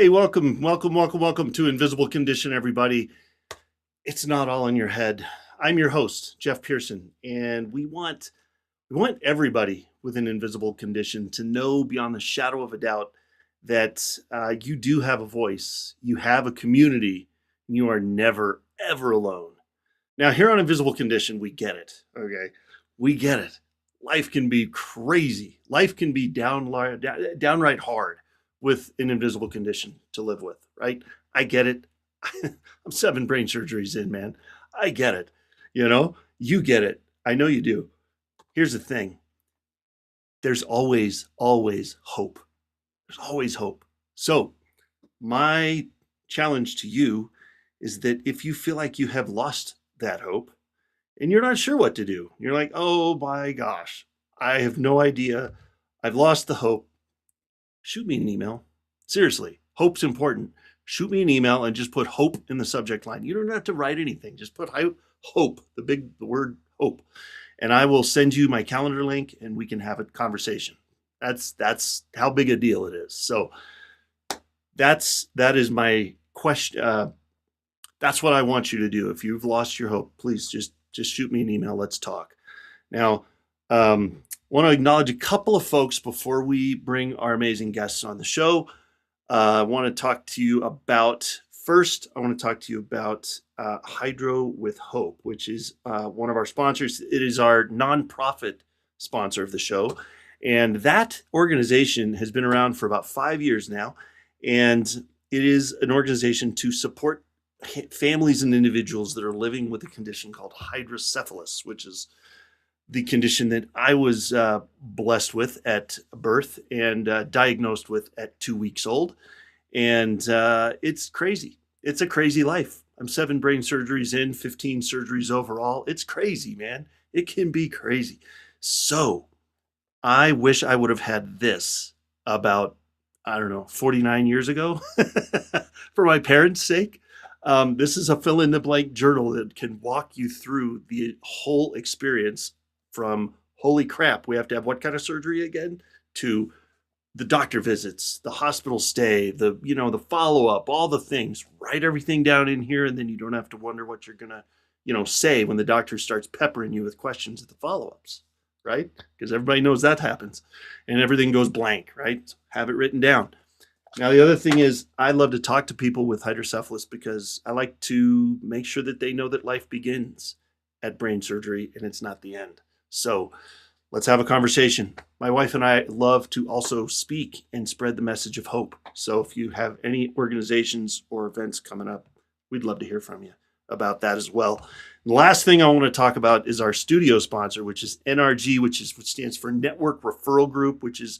Hey, welcome to Invisible Condition, everybody. It's not all in your head. I'm your host, Jeff Pearson, and we want everybody with an invisible condition to know beyond the shadow of a doubt that you do have a voice, you have a community, and you are never, ever alone. Now, here on Invisible Condition, we get it, okay? We get it. Life can be crazy. Life can be downright hard with an invisible condition to live with, right? I get it. I'm 7 brain surgeries in, man. I get it. You get it. I know you do. Here's the thing. There's always hope. There's always hope. So my challenge to you is that if you feel like you have lost that hope and you're not sure what to do, you're like, oh my gosh, I have no idea. I've lost the hope. Shoot me an email. Seriously, hope's important. Shoot me an email and just put hope in the subject line. You don't have to write anything. Just put hope, the word hope. And I will send you my calendar link and we can have a conversation. That's how big a deal it is. So that is my question. That's what I want you to do. If you've lost your hope, please just shoot me an email. Let's talk. Now, want to acknowledge a couple of folks before we bring our amazing guests on the show. I want to talk to you about Hydro with Hope, which is one of our sponsors. It is our nonprofit sponsor of the show. And that organization has been around for about 5 years now. And it is an organization to support families and individuals that are living with a condition called hydrocephalus, which is the condition that I was blessed with at birth and diagnosed with at 2 weeks old. And it's crazy. It's a crazy life. I'm 7 brain surgeries in, 15 surgeries overall. It's crazy, man. It can be crazy. So I wish I would have had this about, 49 years ago for my parents' sake. This is a fill-in-the-blank journal that can walk you through the whole experience from holy crap, we have to have what kind of surgery again, to the doctor visits, the hospital stay, the follow-up, all the things. Write everything down in here, and then you don't have to wonder what you're gonna, say when the doctor starts peppering you with questions at the follow-ups, right? Because everybody knows that happens, and everything goes blank, right? Have it written down. Now, the other thing is I love to talk to people with hydrocephalus because I like to make sure that they know that life begins at brain surgery and it's not the end. So let's have a conversation. My wife and I love to also speak and spread the message of hope. So if you have any organizations or events coming up, we'd love to hear from you about that as well. The last thing I want to talk about is our studio sponsor, which is NRG, which stands for Network Referral Group, which is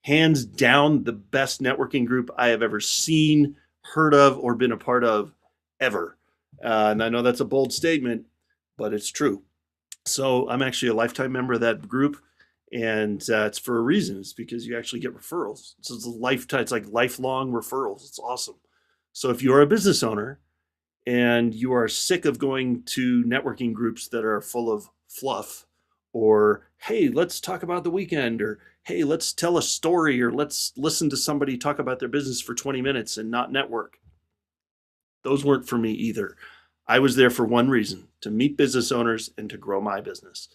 hands down the best networking group I have ever seen, heard of, or been a part of ever. And I know that's a bold statement, but it's true. So I'm actually a lifetime member of that group, and it's for a reason. It's because you actually get referrals. So it's like lifelong referrals. It's awesome. So if you are a business owner and you are sick of going to networking groups that are full of fluff, or hey, let's talk about the weekend, or hey, let's tell a story, or let's listen to somebody talk about their business for 20 minutes and not network. Those weren't for me either. I was there for one reason, to meet business owners and to grow my business.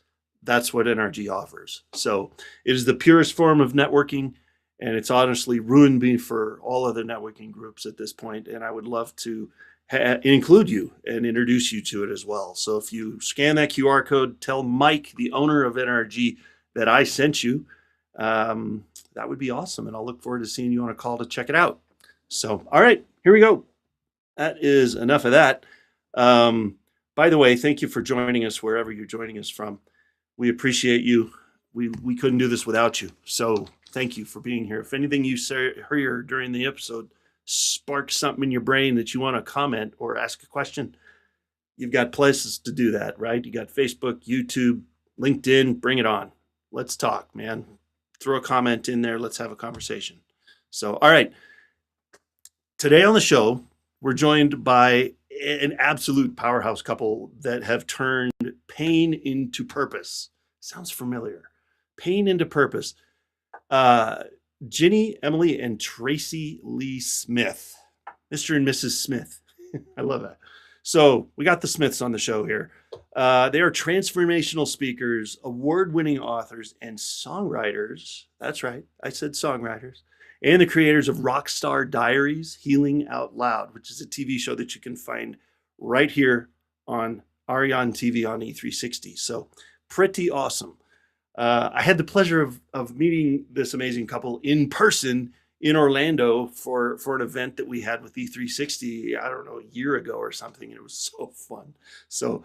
That's what NRG offers. So it is the purest form of networking, and it's honestly ruined me for all other networking groups at this point. And I would love to include you and introduce you to it as well. So if you scan that QR code, tell Mike, the owner of NRG, that I sent you. That would be awesome. And I'll look forward to seeing you on a call to check it out. So, all right, here we go. That is enough of that. By the way, thank you for joining us wherever you're joining us from. We appreciate you. We couldn't do this without you. So thank you for being here. If anything you hear during the episode sparks something in your brain that you want to comment or ask a question, you've got places to do that, right? You got Facebook, YouTube, LinkedIn, bring it on. Let's talk, man. Throw a comment in there. Let's have a conversation. So, all right. Today on the show, we're joined by an absolute powerhouse couple that have turned pain into purpose. Sounds familiar. Pain into purpose. Ginny, Emily, and Tracy Lee Smith. Mr. and Mrs. Smith. I love that. So we got the Smiths on the show here. They are transformational speakers, award-winning authors, and songwriters. That's right, I said songwriters. And the creators of Rockstar Diaries, Healing Out Loud, which is a TV show that you can find right here on Arion TV on E360. So pretty awesome. I had the pleasure of meeting this amazing couple in person in Orlando for an event that we had with E360, I don't know, a year ago or something. And it was so fun. So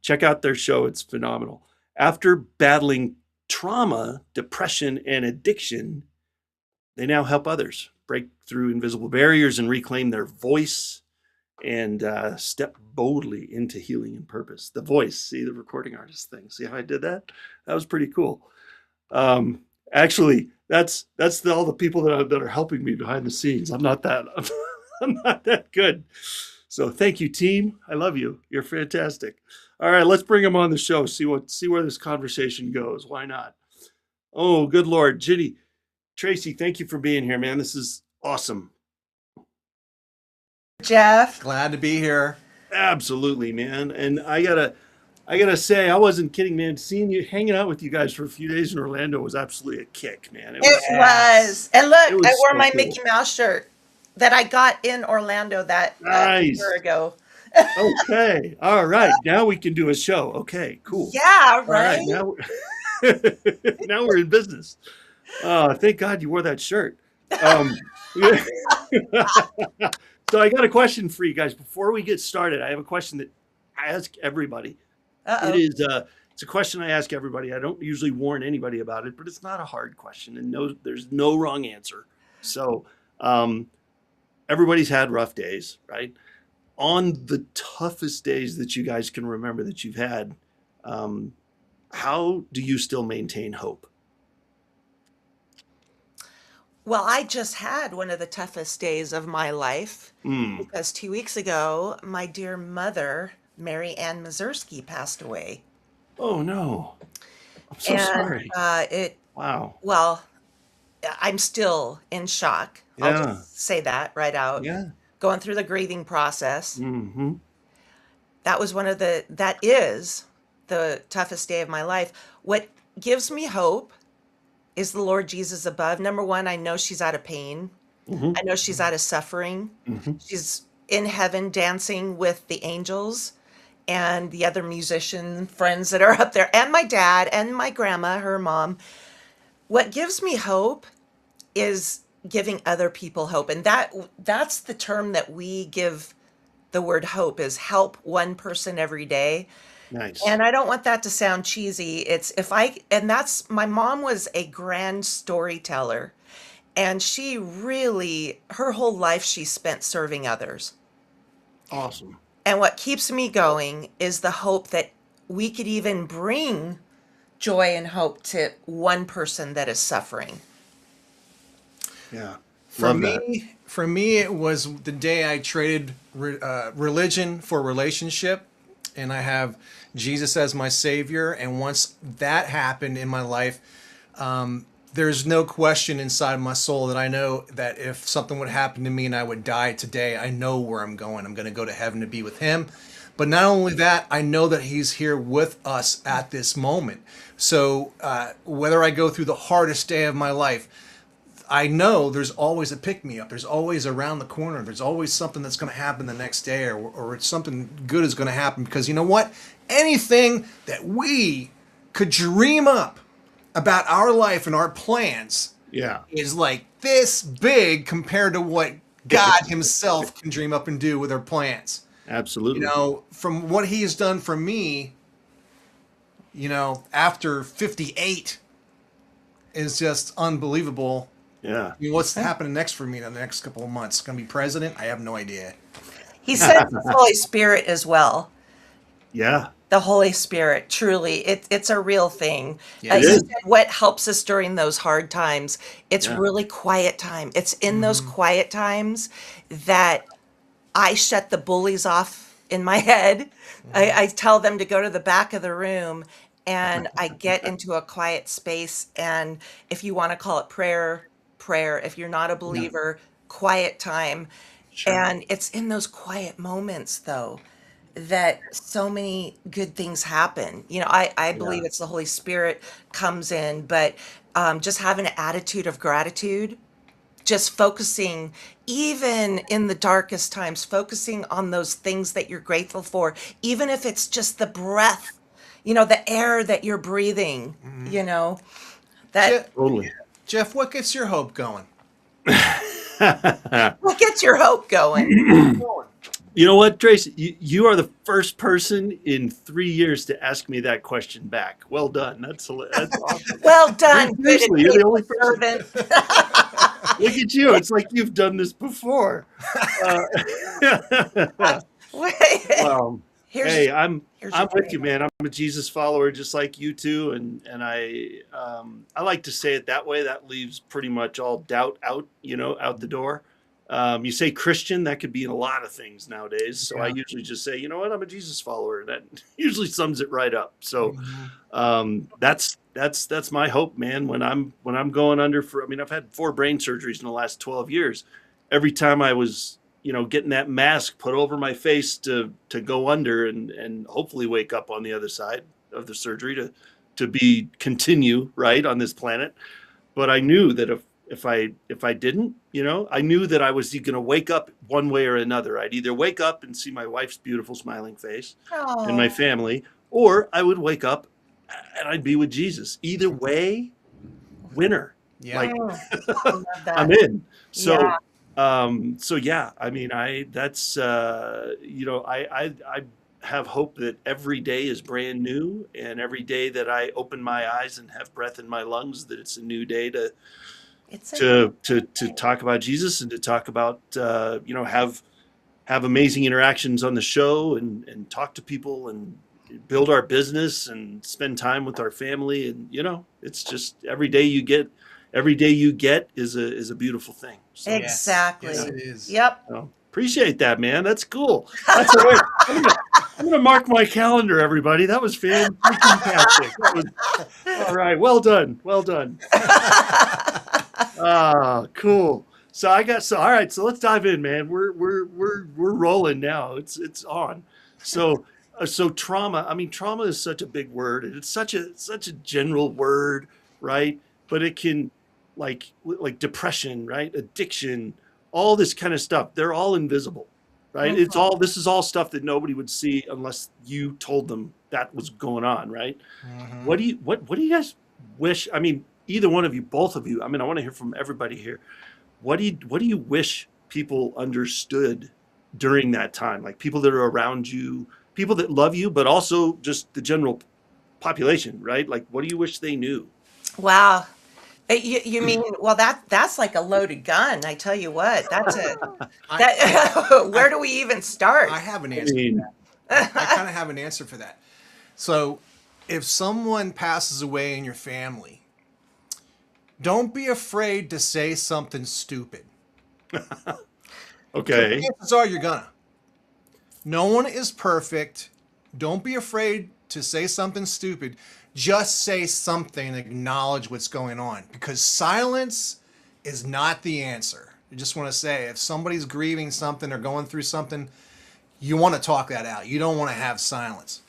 check out their show. It's phenomenal. After battling trauma, depression, and addiction, they now help others break through invisible barriers and reclaim their voice and step boldly into healing and purpose. The voice, see the recording artist thing. See how I did that? That was pretty cool. Actually, that's all the people that are helping me behind the scenes. I'm not that good. So thank you, team. I love you. You're fantastic. All right, let's bring them on the show. See where this conversation goes. Why not? Oh, good Lord, Ginny, Tracy, thank you for being here, man. This is awesome. Jeff. Glad to be here. Absolutely, man. And I gotta say, I wasn't kidding, man. Seeing you, hanging out with you guys for a few days in Orlando was absolutely a kick, man. It was. And look, It was I wore so my cool. Mickey Mouse shirt that I got in Orlando that a Nice. year ago. Okay. All right. Now we can do a show. Okay, cool. Yeah, All right. right? Now now we're in business. Thank God you wore that shirt. So I got a question for you guys. Before we get started, I have a question that I ask everybody. Uh-oh. It's a question I ask everybody. I don't usually warn anybody about it, but it's not a hard question, and there's no wrong answer. So everybody's had rough days, right? On the toughest days that you guys can remember that you've had, how do you still maintain hope? Well, I just had one of the toughest days of my life because 2 weeks ago, my dear mother, Mary Ann Mazursky, passed away. Oh no. I'm so sorry. Wow. Well, I'm still in shock. I'll Yeah. just say that right out. Yeah. Going through the grieving process. Mm-hmm. That is the toughest day of my life. What gives me hope is the Lord Jesus above. Number one, I know she's out of pain. Mm-hmm. I know she's out of suffering. Mm-hmm. She's in heaven dancing with the angels and the other musician friends that are up there, and my dad and my grandma, her mom. What gives me hope is giving other people hope. And that's the term that we give the word hope, is help one person every day. Nice. And I don't want that to sound cheesy. My mom was a grand storyteller, and she really, her whole life she spent serving others. Awesome. And what keeps me going is the hope that we could even bring joy and hope to one person that is suffering. Yeah. For me, it was the day I traded religion for relationship, and I have Jesus as my Savior. And once that happened in my life, there's no question inside my soul that I know that if something would happen to me and I would die today, I know where I'm going. I'm going to go to heaven to be with Him. But not only that, I know that He's here with us at this moment. So whether I go through the hardest day of my life, I know there's always a pick-me-up. There's always around the corner. There's always something that's going to happen the next day, or something good is going to happen. Because you know what? Anything that we could dream up about our life and our plans is like this big compared to what God Himself can dream up and do with our plans. Absolutely. You know, from what He has done for me, you know, after 58 is just unbelievable. Yeah. I mean, what's happening next for me in the next couple of months? Going to be president? I have no idea. He said the Holy Spirit as well. Yeah. The Holy Spirit, truly, it's a real thing. Yeah, He said what helps us during those hard times, it's really quiet time. It's in those quiet times that I shut the bullies off in my head. I tell them to go to the back of the room, and I get into a quiet space. And if you want to call it prayer, prayer. If you're not a believer, quiet time. Sure. And it's in those quiet moments, though, that so many good things happen. I Yeah. believe it's the Holy Spirit comes in, but just having an attitude of gratitude, just focusing, even in the darkest times, focusing on those things that you're grateful for, even if it's just the breath, the air that you're breathing, that Totally. Jeff, what gets your hope going? what gets your hope going. You know what, Tracy? You are the first person in 3 years to ask me that question back. Well done. That's awesome. Well done, good and Seriously, you're the only faithful person. servant. Look at you. It's like you've done this before. Well, Here's hey, I'm here's your with you, prayer. man. I'm a Jesus follower, just like you two, and I like to say it that way. That leaves pretty much all doubt out, out the door. You say Christian, that could be in a lot of things nowadays. So I Yeah. usually just say, you know what, I'm a Jesus follower. That usually sums it right up. So that's my hope, man. When I'm going under I've had 4 brain surgeries in the last 12 years. Every time I was, getting that mask put over my face to go under and hopefully wake up on the other side of the surgery to continue right on this planet. But I knew that if I didn't, I knew that I was going to wake up one way or another. I'd either wake up and see my wife's beautiful smiling face and my Oh, family, or I would wake up and I'd be with Jesus. Either way, winner. Yeah. Like I love I'm that. in. Yeah. So yeah, I mean, I have hope that every day is brand new, and every day that I open my eyes and have breath in my lungs, that it's a new day It's a to talk about Jesus and to talk about have amazing interactions on the show and talk to people and build our business and spend time with our family. And it's just every day you get is a beautiful thing. So exactly. Yes, it is. Yep. appreciate that, man. That's cool. That's a way. I'm gonna mark my calendar, everybody. That was fantastic. That was all right. Well done. Well done. Cool. So all right. So let's dive in, man. We're rolling now. It's on. So trauma. I mean, trauma is such a big word, and it's such a general word, right? But it can like depression, right? Addiction, all this kind of stuff. They're all invisible, right? This is all stuff that nobody would see unless you told them that was going on, right? What do you guys wish? I mean, either one of you, both of you. I mean, I want to hear from everybody here. What do you wish people understood during that time? Like people that are around you, people that love you, but also just the general population, right? Like, what do you wish they knew? Wow. You mean, well, that's like a loaded gun. I tell you what, that's a that. Where do we even start? I have an I answer. mean, I kind of have an answer for that. So, if someone passes away in your family, don't be afraid to say something stupid. okay. Chances are you're gonna. No one is perfect. Don't be afraid to say something stupid. Just say something and acknowledge what's going on, because silence is not the answer. I just want to say, if somebody's grieving something or going through something, you want to talk that out. You don't want to have silence.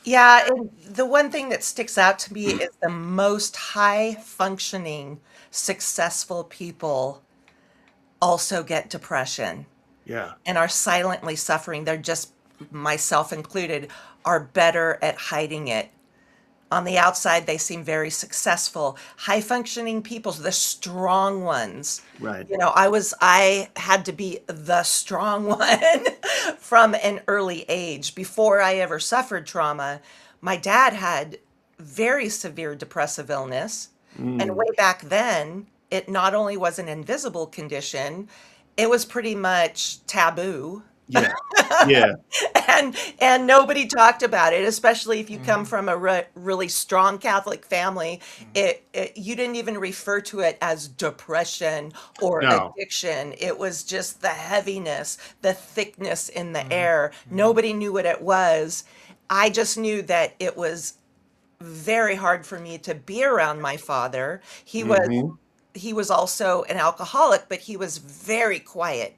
Yeah, and the one thing that sticks out to me is the most high functioning, successful people also get depression Yeah. and are silently suffering. They're just, myself included, are better at hiding it. On the outside, they seem very successful. High functioning people, the strong ones. Right. I had to be the strong one from an early age. Before I ever suffered trauma, my dad had very severe depressive illness. And way back then, it not only was an invisible condition, it was pretty much taboo. Yeah. Yeah. And nobody talked about it, especially if you come from a really strong Catholic family. You didn't even refer to it as depression or No. addiction. It was just the heaviness, the thickness in the air. Nobody knew what it was. I just knew that it was very hard for me to be around my father. He was he was also an alcoholic, but he was very quiet.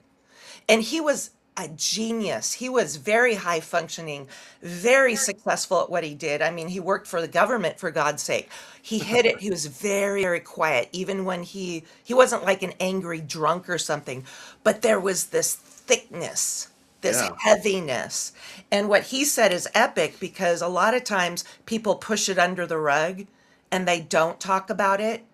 And he was a genius. He was very high functioning, very successful at what he did. I mean, he worked for the government, for God's sake. He hit it. He was very, very quiet, even when he wasn't like an angry drunk or something, but there was this thickness, this Yeah. heaviness. And what he said is epic, because a lot of times people push it under the rug and they don't talk about it.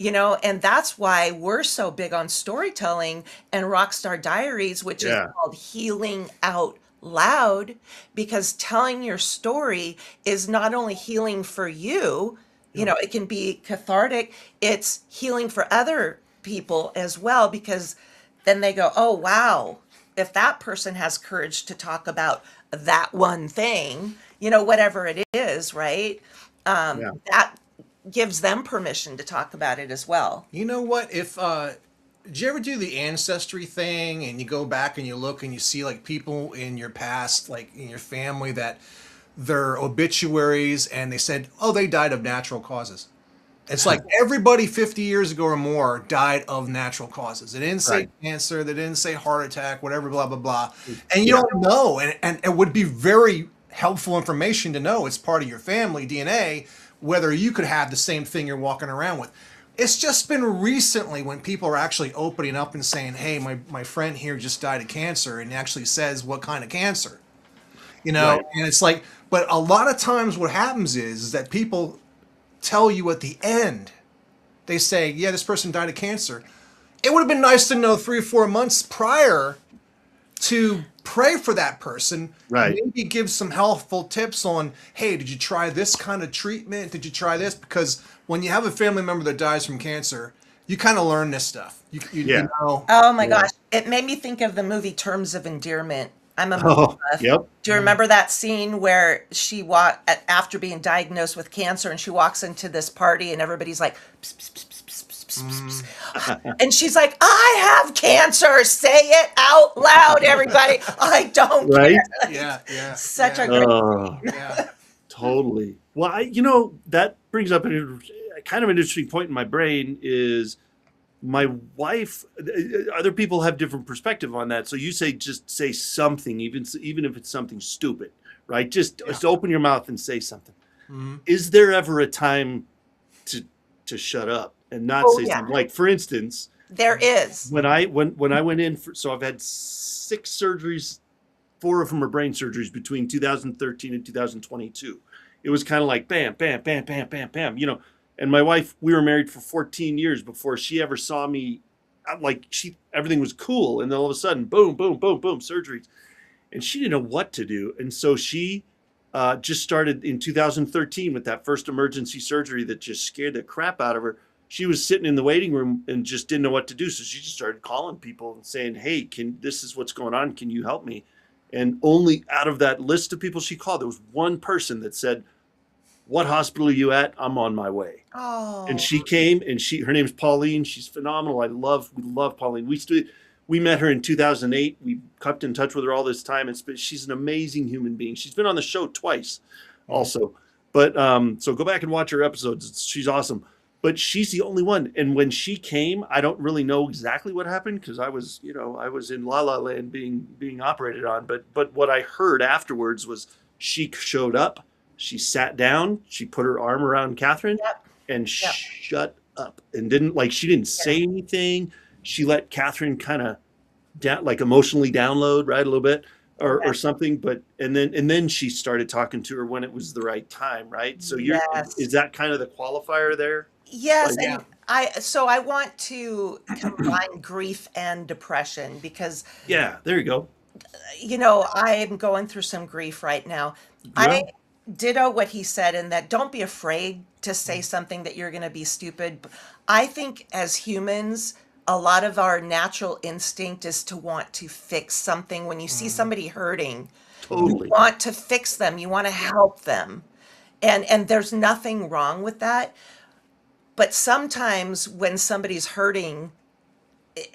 And that's why we're so big on storytelling and Rockstar Diaries, which is Yeah. called Healing Out Loud, because telling your story is not only healing for you, Yeah. it can be cathartic, it's healing for other people as well, because then they go, oh, wow, if that person has courage to talk about that one thing, whatever it is, right? Yeah. That gives them permission to talk about it as well. You know what? If did you ever do the ancestry thing and you go back and you look and you see like people in your past, like in your family, that their obituaries and they said, oh, they died of natural causes. It's like everybody 50 years ago or more died of natural causes. They didn't say Right. cancer, they didn't say heart attack, whatever, blah, blah, blah. And you Yeah. don't know. And it would be very helpful information to know. It's part of your family DNA, whether you could have the same thing you're walking around with. It's just been recently when people are actually opening up and saying, hey, my friend here just died of cancer, and actually says what kind of cancer. Right. And it's like, but a lot of times what happens is that people tell you at the end, they say, yeah, this person died of cancer. It would have been nice to know 3 or 4 months prior to pray for that person. Right. Maybe give some helpful tips on, hey, did you try this kind of treatment? Did you try this? Because when you have a family member that dies from cancer, you kind of learn this stuff. You Yeah. know. Oh my Yeah. gosh. It made me think of the movie Terms of Endearment. I'm a movie Oh, buff. yep. Do you remember that scene where she after being diagnosed with cancer, and she walks into this party and everybody's like, "Psst, psst, psst, psst, psst, psst, psst, psst." And she's like, I have cancer. Say it out loud, everybody. I don't Right. care. Yeah. Such yeah, a great Oh, scene. yeah. totally. Well, that brings up kind of an interesting point in my brain is my wife. Other people have different perspective on that. So you say just say something, even if it's something stupid, right? Just open your mouth and say something. Mhm. Is there ever a time to shut up and not Oh, say yeah. something? Like, for instance, There is. when I went in for, so I've had 6 surgeries, 4 of them are brain surgeries between 2013 and 2022. It was kind of like bam, bam, bam, bam, bam, bam, And my wife, we were married for 14 years before she ever saw me. Everything was cool, and then all of a sudden, boom, boom, boom, boom, surgeries, and she didn't know what to do, and so she just started in 2013 with that first emergency surgery that just scared the crap out of her. She was sitting in the waiting room and just didn't know what to do. So she just started calling people and saying, hey, this is what's going on. Can you help me? And only out of that list of people she called, there was one person that said, what hospital are you at? I'm on my way. Oh. And she came, and her name's Pauline. She's phenomenal. we love Pauline. We met her in 2008. We kept in touch with her all this time. She's an amazing human being. She's been on the show twice also. But so go back and watch her episodes. She's awesome. But she's the only one. And when she came, I don't really know exactly what happened because I was in La La Land being operated on. But what I heard afterwards was she showed up, she sat down, she put her arm around Catherine Yep. and Yep. shut up and she didn't say anything. She let Catherine kind of emotionally download, right, a little bit or something. But and then she started talking to her when it was the right time, right? So Yes. is that kind of the qualifier there? Yes, Like, and I want to combine grief and depression, because yeah, there you go. I am going through some grief right now. Yeah. I ditto what he said, in that don't be afraid to say something that you're going to be stupid. I think as humans, a lot of our natural instinct is to want to fix something. When you see somebody hurting, you Totally. want to fix them, you want to help them. And there's nothing wrong with that. But sometimes when somebody's hurting,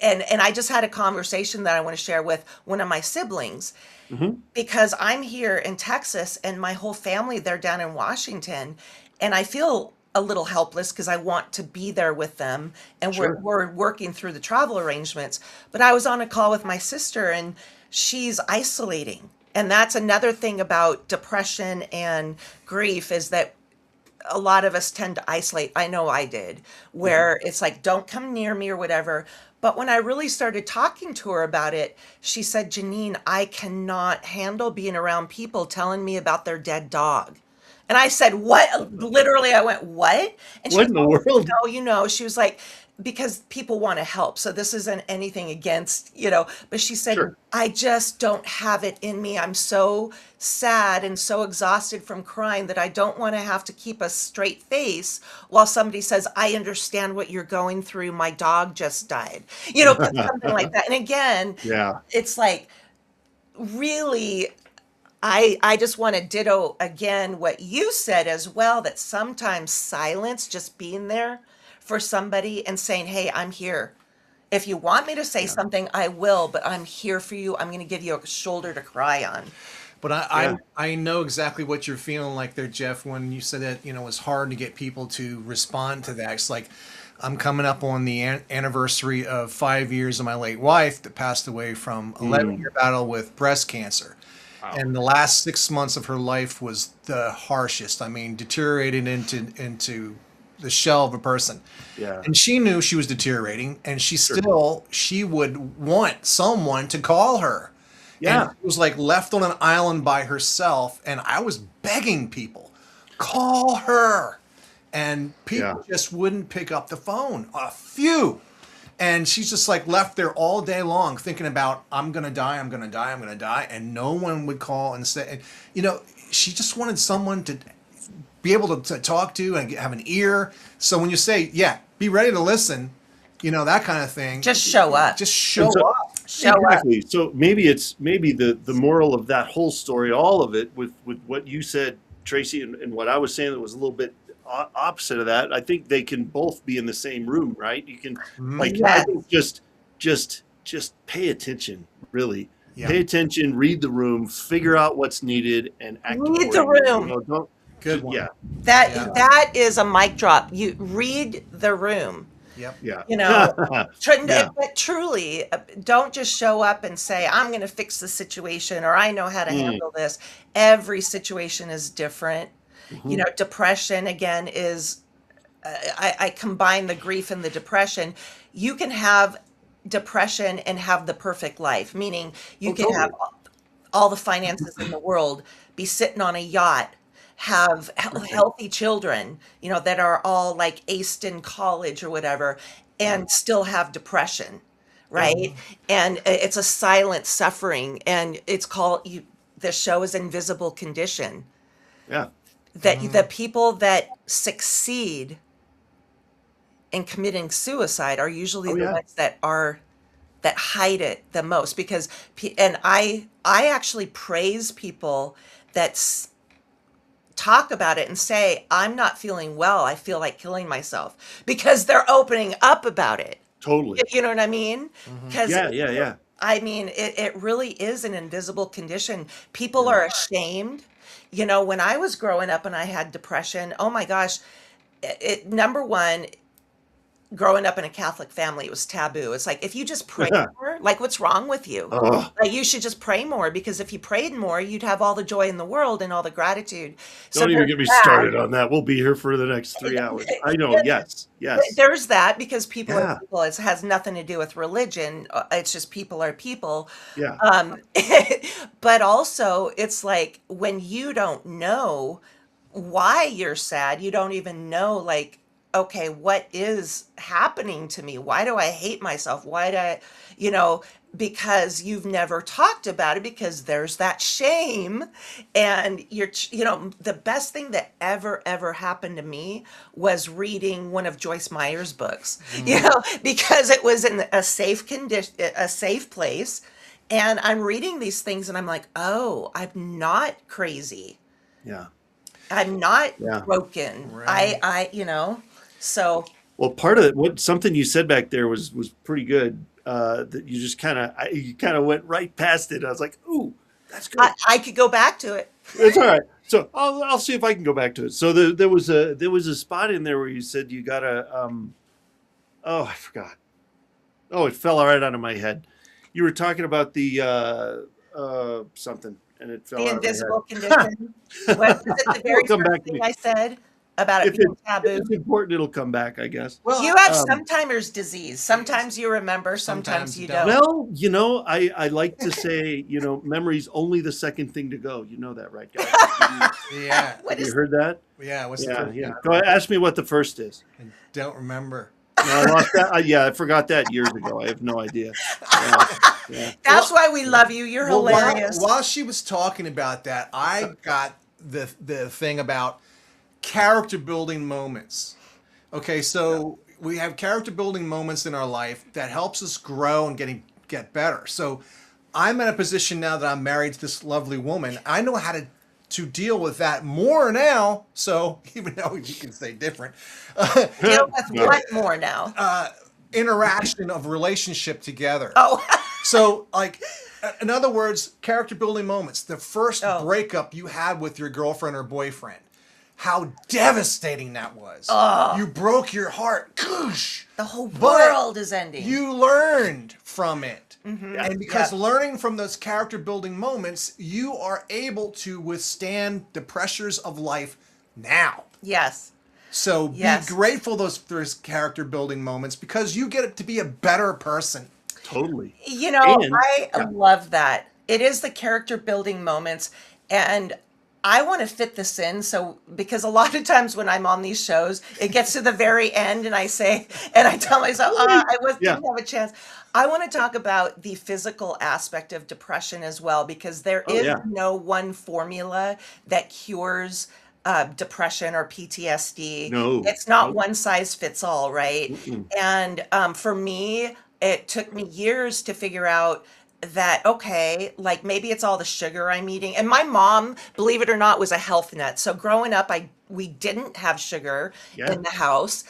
and I just had a conversation that I want to share with one of my siblings, Hmm. because I'm here in Texas and my whole family, they're down in Washington, and I feel a little helpless because I want to be there with them, and Sure. we're working through the travel arrangements. But I was on a call with my sister, and she's isolating. And that's another thing about depression and grief, is that a lot of us tend to isolate. I know I did, where it's like, don't come near me or whatever. But when I really started talking to her about it, she said, Ginine, I cannot handle being around people telling me about their dead dog. And I said, what? Literally, I went, what? And she What goes, in the oh, world? she was like, because people want to help. So this isn't anything against, but she said, Sure. I just don't have it in me. I'm so sad and so exhausted from crying that I don't want to have to keep a straight face while somebody says, I understand what you're going through. My dog just died, something like that. And again, Yeah. it's like, really, I just want to ditto again what you said as well, that sometimes silence, just being there for somebody and saying, hey, I'm here. If you want me to say Yeah. something, I will, but I'm here for you. I'm going to give you a shoulder to cry on. But Yeah. I know exactly what you're feeling like there, Jeff, when you said that, it's hard to get people to respond to that. It's like, I'm coming up on the anniversary of 5 years of my late wife that passed away from 11-year battle with breast cancer. Wow. And the last 6 months of her life was the harshest. I mean, deteriorated into the shell of a person. Yeah. And she knew she was deteriorating, and she Sure. would want someone to call her. Yeah. And she was like left on an island by herself, and I was begging people, call her. And Yeah. people just wouldn't pick up the phone. A few. And she's just like left there all day long thinking about, I'm going to die, I'm going to die, I'm going to die. And no one would call and say, she just wanted someone to be able to talk to and have an ear. So when you say, yeah, be ready to listen, that kind of thing. Just show up. Just show And so- up. Show up. Exactly. So maybe the moral of that whole story, all of it, with what you said, Tracy, and what I was saying that was a little bit opposite of that. I think they can both be in the same room, right? You can I Yes. think just pay attention, really. Yeah. Pay attention, read the room, figure out what's needed, and act Read the accordingly. room. Don't, Good one. yeah, That is a mic drop. You read the room. Yep. yeah. Yeah. But truly, don't just show up and say, I'm going to fix the situation, or I know how to handle this. Every situation is different. Depression, again, is, I combine the grief and the depression. You can have depression and have the perfect life, meaning you can totally. have all the finances in the world, be sitting on a yacht, have healthy children, that are all like aced in college or whatever, and still have depression, right? And it's a silent suffering, and it's called, the show is InvisibleCondition. Yeah. That the people that succeed in committing suicide are usually Oh, the yeah. ones that hide it the most, because and I actually praise people that talk about it and say, I'm not feeling well, I feel like killing myself, because they're opening up about it. Totally. You know what I mean? Because Yeah. I mean, it really is an invisible condition. People are ashamed. When I was growing up and I had depression, oh my gosh, number one, growing up in a Catholic family, it was taboo. It's like, if you just pray more, like, what's wrong with you? Oh, Like, you should just pray more, because if you prayed more, you'd have all the joy in the world and all the gratitude. don't even there's get me that. started on that. We'll be here for the next 3 hours. I know. Yes. There's that, because people Yeah. are people. It has nothing to do with religion. It's just people are people. Yeah. But also, it's like, when you don't know why you're sad, you don't even know, like, okay, what is happening to me? Why do I hate myself? Why do I, because you've never talked about it, because there's that shame. And the best thing that ever happened to me was reading one of Joyce Meyer's books, because it was in a safe condition, a safe place. And I'm reading these things and I'm like, oh, I'm not crazy. Yeah. I'm not Yeah. broken. Right. So Well, part of it, something you said back there was pretty good. That you just kind of went right past it. I was like, ooh, that's good. I could go back to it. It's all right. So I'll see if I can go back to it. So there was a spot in there where you said you gotta oh, I forgot. Oh, it fell right out of my head. You were talking about the something, and it fell The out of my invisible head. condition. What was it? The It'll very come first back to thing me. I said about it If being if taboo. it's important, it'll come back, I guess. You Well, have Um, sometimers disease. Sometimes you remember, sometimes sometimes you you don't. don't. well, I like to say, memory's only the second thing to go. You know that, right, guys? Yeah, What Have you is heard that? yeah. What's the Yeah, first yeah. thing? Go ahead, ask me what the first is. I don't remember. No, I lost that. Yeah, I forgot that years ago. I have no idea. Yeah, yeah. That's Well, why we love you. You're well, hilarious. while she was talking about that, I got the thing about character building moments. Okay, so we have character building moments in our life that helps us grow and get better. So I'm in a position now that I'm married to this lovely woman. I know how to deal with that more now. So even though you can say different, Deal with Yeah. what more now? interaction of relationship together. Oh, So, like, in other words, character building moments. The first oh, breakup you had with your girlfriend or boyfriend, how devastating that was. oh. You broke your heart. Goosh. The whole But world is ending. you learned from it. Yeah. And because Yeah. learning from those character building moments, you are able to withstand the pressures of life now. Yes. So Yes. be grateful those character building moments because you get to be a better person. Totally. You know, And I yeah, love that. It is the character building moments. And I want to fit this in. So, because a lot of times when I'm on these shows, it gets to the very end and I say, and I tell myself, yeah. didn't have a chance. I want to talk about the physical aspect of depression as well, because there Oh is yeah. no one formula that cures depression or PTSD. No. It's not Nope. one size fits all, right? Mm-mm. And for me, it took me years to figure out that, okay, like maybe it's all the sugar I'm eating. And my mom, believe it or not, was a health nut. So growing up, we didn't have sugar Yeah. in the house,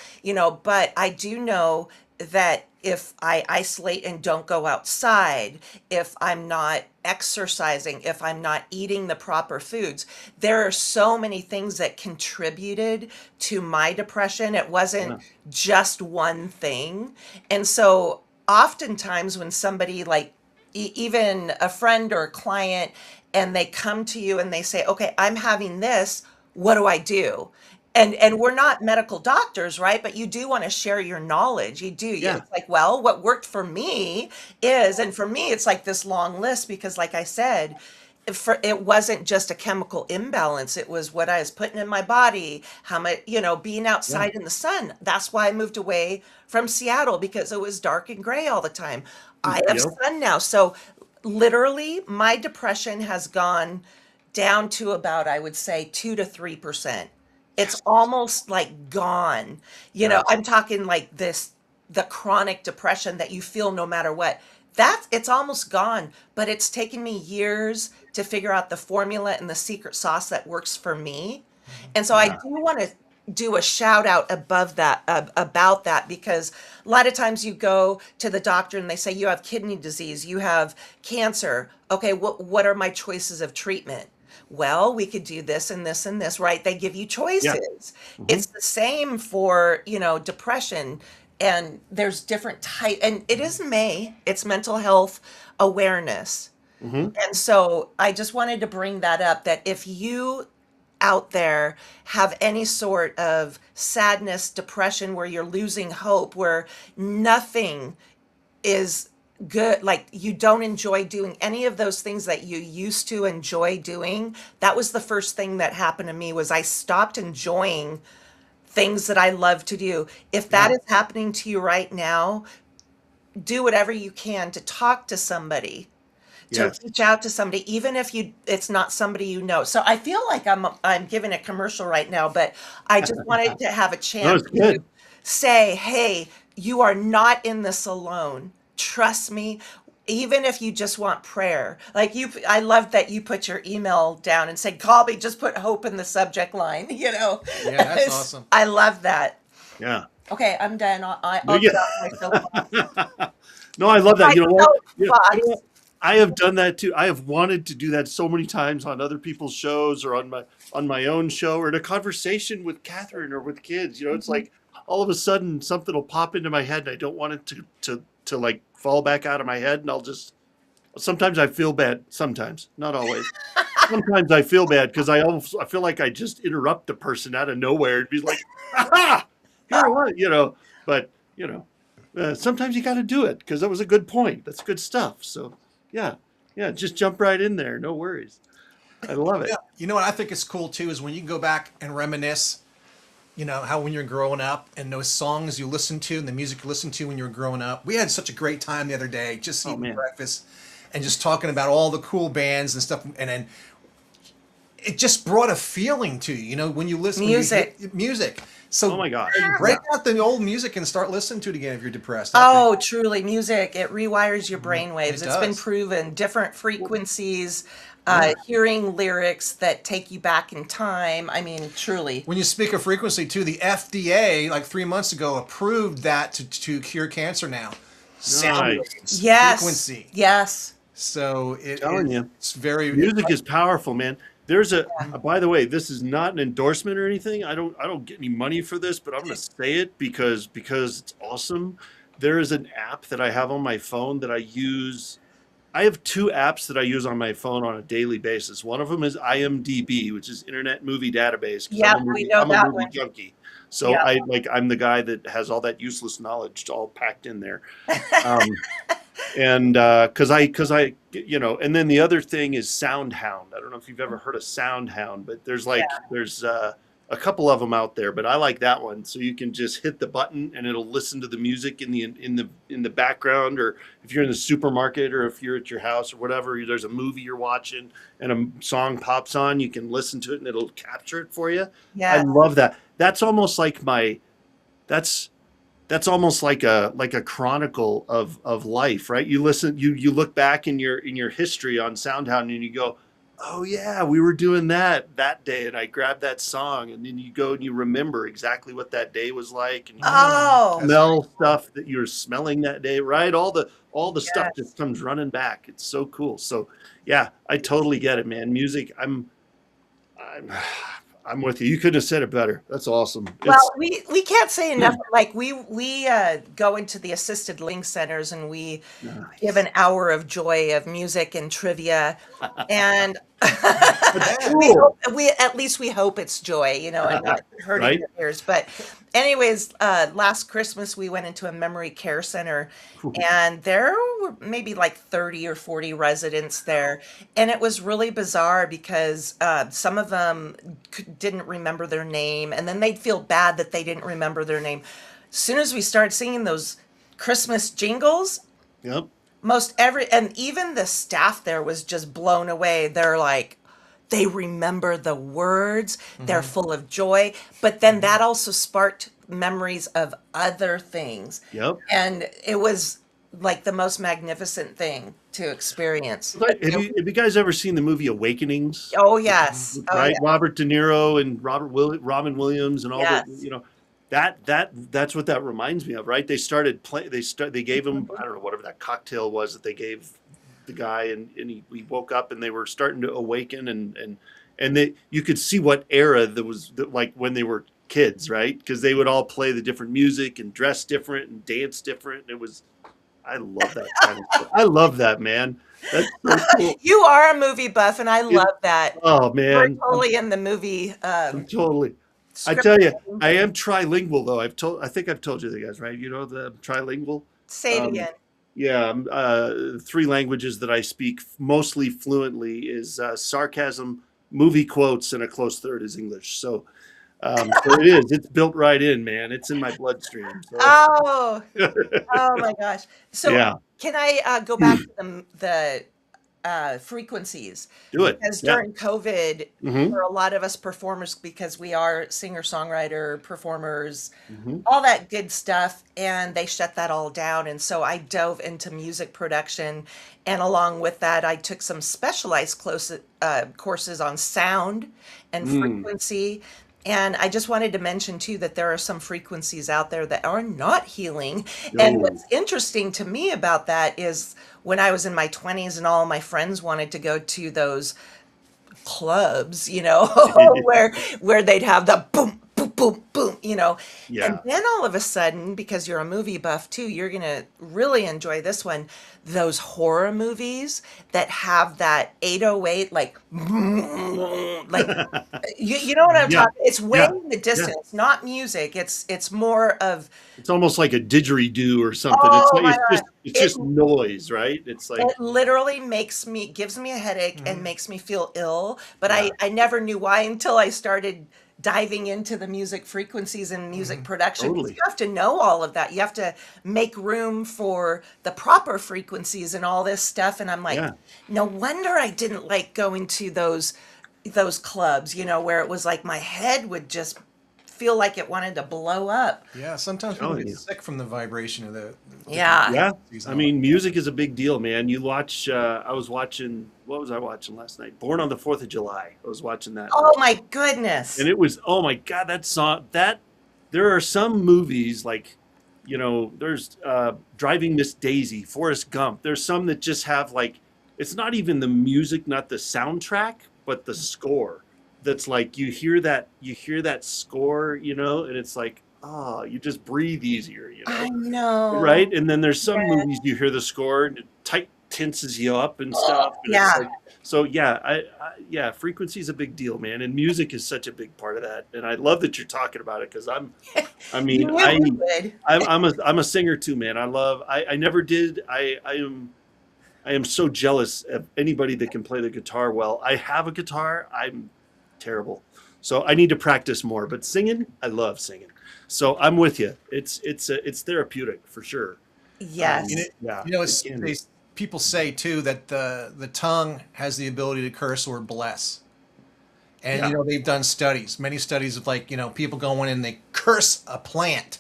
but I do know that if I isolate and don't go outside, if I'm not exercising, if I'm not eating the proper foods, there are so many things that contributed to my depression. It wasn't Yeah. just one thing. And so oftentimes when somebody like even a friend or a client, and they come to you and they say, okay, I'm having this, what do I do? And we're not medical doctors, right? But you do want to share your knowledge. You do. Yeah. It's like, well, what worked for me is, and for me, it's like this long list because, like I said, it wasn't just a chemical imbalance. It was what I was putting in my body, how much, being Yeah. outside in the sun. That's why I moved away from Seattle because it was dark and gray all the time. I have Yep. sun now. So literally, my depression has gone down to about, I would say, 2 to 3%. It's Yes. almost like gone. Yeah. I'm talking like the chronic depression that you feel no matter what. It's almost gone, but it's taken me years to figure out the formula and the secret sauce that works for me. And so I Yeah. do want to do a shout out above that about that because a lot of times you go to the doctor and they say you have kidney disease, you have cancer. Okay, what are my choices of treatment? Well, we could do this and this and this, right? They give you Yeah. choices. Hmm. It's the same for, depression, and there's different type, and it is May, it's mental health awareness. Hmm. And so I just wanted to bring that up that if you out there have any sort of sadness, depression, where you're losing hope, where nothing is good, like you don't enjoy doing any of those things that you used to enjoy doing. That was the first thing that happened to me was I stopped enjoying things that I love to do. If that Yeah. is happening to you right now, do whatever you can to talk to somebody, to Yes. reach out to somebody, even if it's not somebody you know. So I feel like I'm giving a commercial right now, but I just wanted to have a No, chance it's to good. say, hey, you are not in this alone. Trust me. Even if you just want prayer, like I love that you put your email down and said, call me, just put hope in the subject line, Yeah, that's awesome. I love that. Yeah. Okay, I'm done. No, I'll yeah. get off my soapbox. No, I love that. My You know what? You know soapbox. what? I have done that too. I have wanted to do that so many times on other people's shows or on my own show or in a conversation with Catherine or with kids. You know, it's Mhm. like all of a sudden something will pop into my head and I don't want it to like fall back out of my head and I'll just sometimes I feel bad. Sometimes, not always. Sometimes I feel bad because I feel like I just interrupt the person out of nowhere and be like, aha, here it was, you know. But you know, sometimes you got to do it because that was a good point. That's good stuff. So yeah, yeah, just jump right in there. No worries. I love Yeah. it. You know what I think is cool too is when you can go back and reminisce, you know, how when you're growing up and those songs you listened to and the music you listened to when you were growing up. We had such a great time the other day just Oh eating man. breakfast and just talking about all the cool bands and stuff. And then it just brought a feeling to you, you know, when you listen, when you Music. hit music. Oh So my gosh. break Yeah. out the old music and start listening to it again if you're depressed. I think Oh, truly, music. It rewires your brain it waves. It's been does. proven. Different frequencies, Yeah. hearing lyrics that take you back in time. I mean, truly. When you speak of frequency too, the FDA like 3 months ago approved that to cure cancer now. Sound Nice. waves, Yes. frequency. Yes. So Telling you. it's very Music is powerful, man. There's Yeah. by the way, this is not an endorsement or anything. I don't get any money for this, but I'm going to say it because it's awesome. There is an app that I have on my phone that I use. I have two apps that I use on my phone on a daily basis. One of them is IMDb, which is Internet Movie Database, because Yep, we know I'm a that movie one. junkie. So Yep. I'm the guy that has all that useless knowledge all packed in there. Um, and because I you know, and then the other thing is Soundhound. I don't know if you've ever heard of Soundhound, but there's a couple of them out there, but I like that one. So you can just hit the button and it'll listen to the music in the background, or if you're in the supermarket or if you're at your house or whatever, there's a movie you're watching and a song pops on, you can listen to it and it'll capture it for you. I Yes. love that. That's almost like my that's that's almost like a chronicle of life, right? You listen, you look back in your history on SoundHound and you go, oh yeah, we were doing that day, and I grabbed that song, and then you go and you remember exactly what that day was like, and you Oh, that's very smell cool. stuff that you were smelling that day, right? All the stuff yes. just comes running back. It's so cool. So yeah, I totally get it, man. Music, I'm I'm with you. You couldn't have said it better. That's awesome. It's Well, we can't say enough. Like we go into the assisted living centers and we give nice. an hour of joy of music and trivia, and That's Yeah. we cool, hope we at least we hope it's joy, you know, and not hurting right? your ears. But anyways, last Christmas we went into a memory care center, and there were maybe like 30 or 40 residents there, and it was really bizarre because some of them didn't remember their name, and then they'd feel bad that they didn't remember their name. As soon as we started singing those Christmas jingles, Yep. most every and even the staff there was just blown away. They're like, they remember the words, they're Hmm. full of joy, but then that also sparked memories of other things. Yep. And it was like the most magnificent thing to experience. Like, have you guys ever seen the movie Awakenings? Oh yes. Oh Right, yeah. Robert De Niro and Robin Williams and all the Yes. you know that's what that reminds me of, right? They gave him, I don't know, whatever that cocktail was that they gave the guy, and he woke up and they were starting to awaken, and they you could see what era there was, like when they were kids, right? Because they would all play the different music and dress different and dance different. It was I love that kind of stuff. I love that, man. That's so cool. You are a movie buff, and I It, love that. oh You're man, totally in the movie I'm totally. I script. tell you, I am trilingual though. I think I've told you the guys, right? You know the trilingual. Say it Um, again. yeah, three languages that I speak mostly fluently is sarcasm, movie quotes, and a close third is English. So it is. It's built right in, man. It's in my bloodstream. So Oh, oh my gosh. So yeah, can I go back to the frequencies? do it. Because Yeah. during COVID, Hmm. for a lot of us performers, because we are singer-songwriter performers, Hmm. all that good stuff, and they shut that all down. And so I dove into music production, and along with that, I took some specialized courses on sound and Mm. frequency. And I just wanted to mention too that there are some frequencies out there that are not healing. And No. what's interesting to me about that is when I was in my 20s and all my friends wanted to go to those clubs, where they'd have the boom, boom, boom, boom, and Yeah. then all of a sudden, because you're a movie buff too, you're gonna really enjoy this one. Those horror movies that have that 808, like, you know what I'm Yeah. talking. It's way Yeah. in the Yeah. distance, not music. It's more of, It's almost like a didgeridoo or something. It's oh like my God. it's It just noise, right? It's like It literally gives me a headache and Mhm. makes me feel ill, but yeah, I never knew why until I started diving into the music frequencies and music Mhm. production. 'Cause you totally. have to know all of that. You have to make room for the proper frequencies and all this stuff. And I'm like, Yeah. no wonder I didn't like going to those clubs, where it was like my head would just feel like it wanted to blow up. Yeah, sometimes people Telling get you. sick from the vibration of the different Yeah. Yeah. frequencies I and all mean, music is a big deal, man. You watch I was watching what was I watching last night? Born on the 4th of July. I was watching that Oh last my and goodness. it was oh my God, that song that there are some movies like there's Driving Miss Daisy, Forrest Gump. There's some that just have like it's not even the music, not the soundtrack, but the score. That's like you hear that score, and it's like, oh, you just breathe easier, I know. right? And then there's some Yeah. movies you hear the score and it tight tenses you up and stuff, and it's Yeah. like so yeah, yeah, frequency is a big deal, man, and music is such a big part of that. And I love that you're talking about it because I You mean, knew we would. I'm a singer too, man. I never did. I am so jealous of anybody that can play the guitar well. I have a guitar. I'm terrible. So I need to practice more. But singing, I love singing. So I'm with you. It's therapeutic for sure. You know, Yes. Yeah, you know, it can be. people say too that the tongue has the ability to curse or bless. And Yeah, they've done studies, many studies of like, people go in and they curse a plant.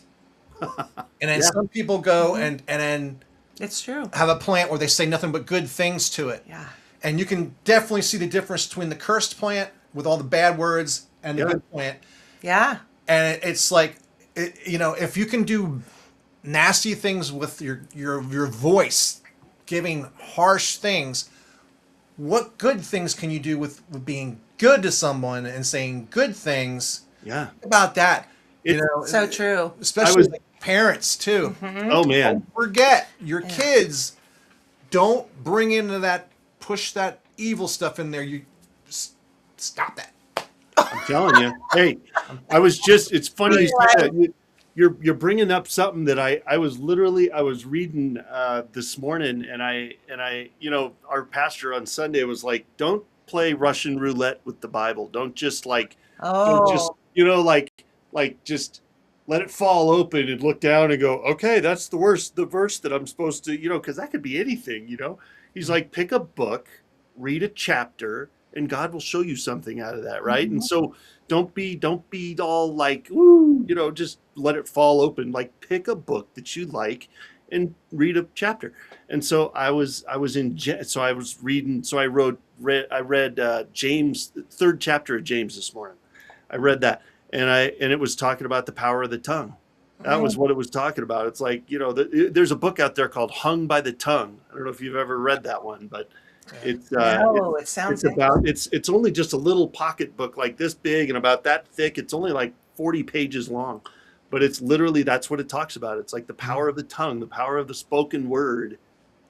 And then yeah, some people go Mhm. and then It's true. have a plant where they say nothing but good things to it. Yeah. And you can definitely see the difference between the cursed plant with all the bad words and the yeah, good plant. Yeah. And it's like, if you can do nasty things with your voice, giving harsh things, what good things can you do with being good to someone and saying good things yeah. about that? It's So true. I Especially was like parents too. Hmm. oh man, Don't forget your Yeah. kids. Don't bring into that, push that evil stuff in there. You stop that. I'm telling you. Hey, I was just. It's funny you say that. You're bringing up something that I was reading this morning, and our pastor on Sunday was like, don't play Russian roulette with the Bible. Don't just Oh, just let it fall open and look down and go, okay, that's the verse that I'm supposed to, because that could be anything. He's like, pick a book, read a chapter, and God will show you something out of that, right? And mhm. so don't be all like, ooh, just let it fall open. Like pick a book that you like and read a chapter. And so so I was reading, so I read James, the third chapter of James this morning. I read that and it was talking about the power of the tongue. That was Mm. what it was talking about. It's like, there's a book out there called Hung by the Tongue. I don't know if you've ever read that one, but it's No, it it's sounds about interesting. it's only just a little pocket book like this big and about that thick. It's only like 40 pages long, but it's literally that's what it talks about. It's like the Mhm. power of the tongue, the power of the spoken word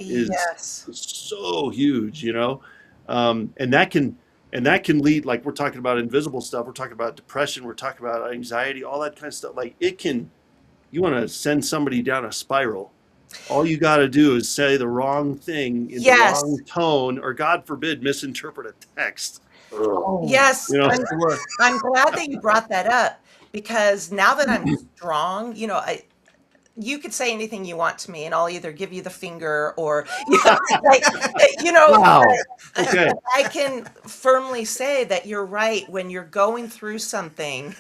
is Yes. so huge. And that can lead, like we're talking about invisible stuff, we're talking about depression, we're talking about anxiety, all that kind of stuff. Like you want to send somebody down a spiral. All you got to do is say the wrong thing in the Yes. wrong tone, or God forbid, misinterpret a text. Ugh. Oh, Yes. You know, that's the word. I'm glad that you brought that up because now that I'm strong, you could say anything you want to me, and I'll either give you the finger or, like, wow. Okay. but I can firmly say that you're right when you're going through something.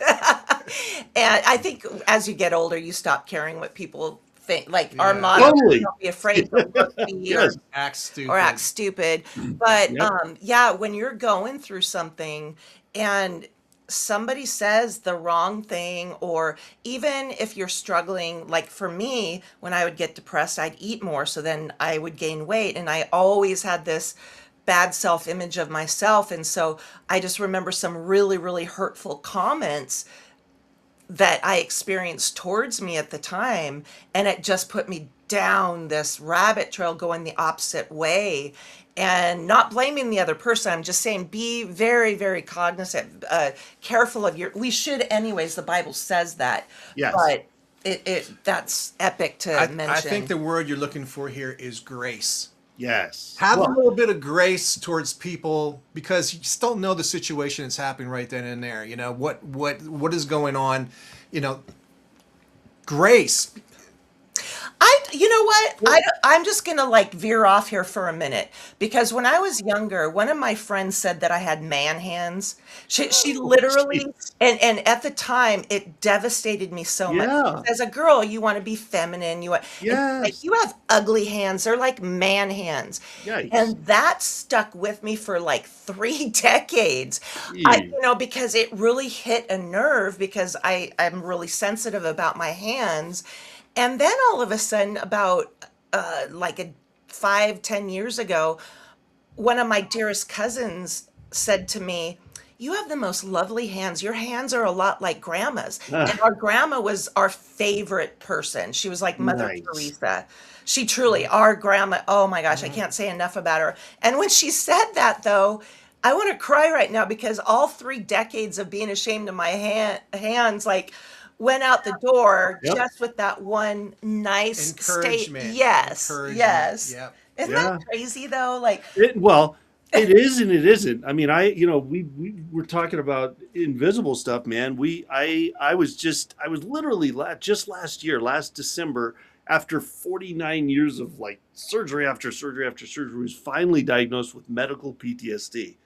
And I think as you get older, you stop caring what people think. Like our Yeah. motto, Totally. don't be afraid to look, be, Yes. Act or act stupid. stupid. But Yep. yeah, when you're going through something and somebody says the wrong thing, or even if you're struggling, like for me, when I would get depressed, I'd eat more. So then I would gain weight. And I always had this bad self image of myself. And so I just remember some really, really hurtful comments that I experienced towards me at the time. And it just put me down this rabbit trail going the opposite way. And not blaming the other person, I'm just saying be very, very cognizant, careful of we should anyways, the Bible says that. Yes. But that's epic to mention. I think the word you're looking for here is grace. Yes. Have a little bit of grace towards people, because you just don't know the situation that's happening right then and there. You know, what is going on, you know, grace. You know what? I'm just going to like veer off here for a minute, because when I was younger, one of my friends said that I had man hands. She literally, and at the time it devastated me so much. As a girl, you want to be feminine. Like, you have ugly hands. They're like man hands. Yikes. And that stuck with me for like 3 decades. Because it really hit a nerve, because I'm really sensitive about my hands. And then all of a sudden, about 5-10 years ago, one of my dearest cousins said to me, "You have the most lovely hands. Your hands are a lot like grandma's." And our grandma was our favorite person. She was like Mother Teresa. She truly, our grandma, oh my gosh, I can't say enough about her. And when she said that, though, I want to cry right now, because all 3 decades of being ashamed of my hands, like, went out the door just with that one nice encouragement. Yes. Yep. Isn't that crazy though? Like, it is and it isn't. I mean, we were talking about invisible stuff, man. I was literally just last December, after 49 years of like surgery after surgery after surgery, was finally diagnosed with medical PTSD.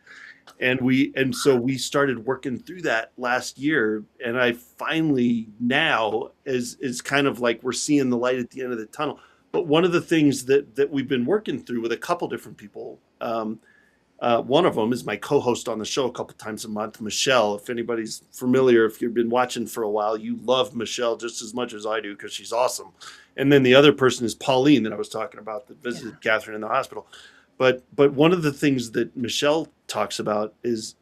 And so we started working through that last year, and I finally now is kind of like we're seeing the light at the end of the tunnel. But one of the things that we've been working through with a couple different people, one of them is my co-host on the show a couple times a month, Michelle. If anybody's familiar, if you've been watching for a while, you love Michelle just as much as I do, because she's awesome. And then the other person is Pauline, that I was talking about, that visited Catherine in the hospital. But one of the things that Michelle talks about is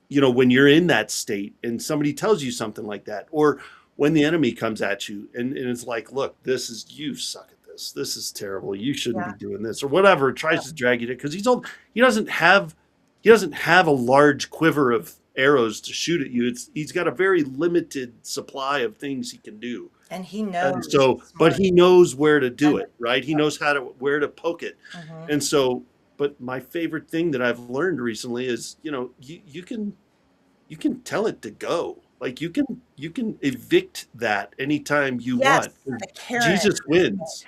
when you're in that state and somebody tells you something like that, or when the enemy comes at you and it's like, look, you suck at this. This is terrible. You shouldn't be doing this, or whatever. It tries to drag you to, because he's old. He doesn't have a large quiver of arrows to shoot at you. He's got a very limited supply of things he can do. And he knows. And but he knows where to do it, right? He knows where to poke it. And so, but my favorite thing that I've learned recently is, you can tell it to go. Like you can evict that anytime you want. Jesus wins,